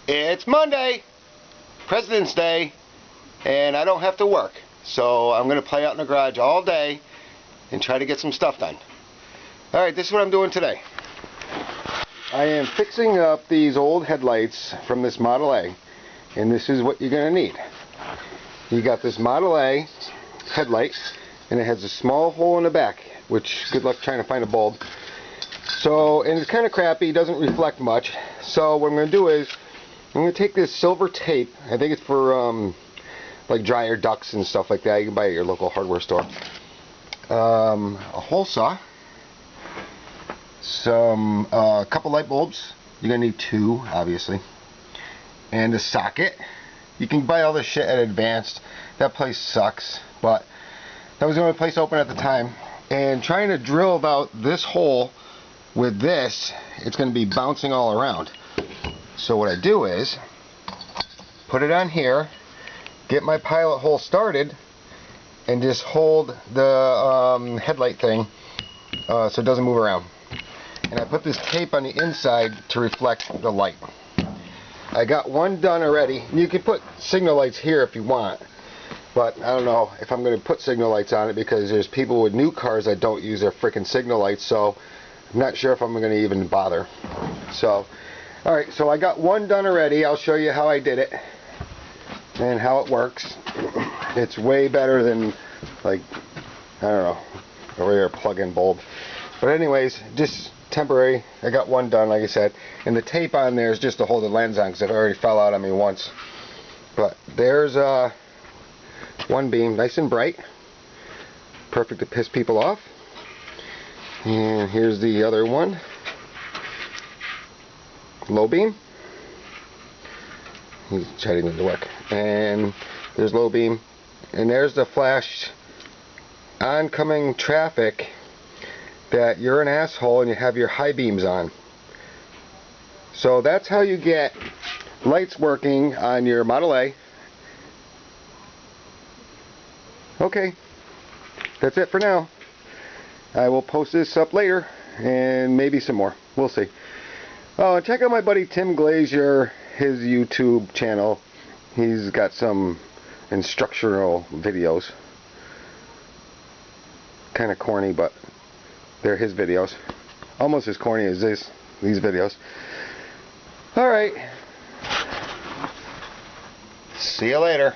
It's Monday, President's Day, and I don't have to work. So I'm going to play out in the garage all day and try to get some stuff done. Alright, this is what I'm doing today. I am fixing up these old headlights from this Model A, and this is what you're going to need. You got this Model A headlight, and it has a small hole in the back, which good luck trying to find a bulb. So, and it's kind of crappy, it doesn't reflect much. So what I'm going to do is, I'm going to take this silver tape, I think it's for like dryer ducts and stuff like that, you can buy it at your local hardware store. A hole saw, a couple light bulbs, you're going to need 2 obviously, and a socket. You can buy all this shit at Advanced, that place sucks, but that was the only place open at the time. And trying to drill about this hole with this, it's going to be bouncing all around. So what I do is put it on here, get my pilot hole started, and just hold the headlight thing so it doesn't move around. And I put this tape on the inside to reflect the light. I got one done already. You can put signal lights here if you want, but I don't know if I'm going to put signal lights on it because there's people with new cars that don't use their freaking signal lights, so I'm not sure if I'm going to even bother. So alright, so I got one done already. I'll show you how I did it and how it works. It's way better than, like, I don't know, a regular plug-in bulb. But anyways, just temporary. I got one done, like I said. And the tape on there is just to hold the lens on because it already fell out on me once. But there's one beam, nice and bright. Perfect to piss people off. And here's the other one. Low beam. He's chatting with the work. And there's low beam. And there's the flash oncoming traffic that you're an asshole and you have your high beams on. So that's how you get lights working on your Model A. Okay, that's it for now. I will post this up later and maybe some more. We'll see. Oh, and check out my buddy Tim Glazier, his YouTube channel. He's got some instructional videos. Kind of corny, but they're his videos. Almost as corny as these videos. Alright. See you later.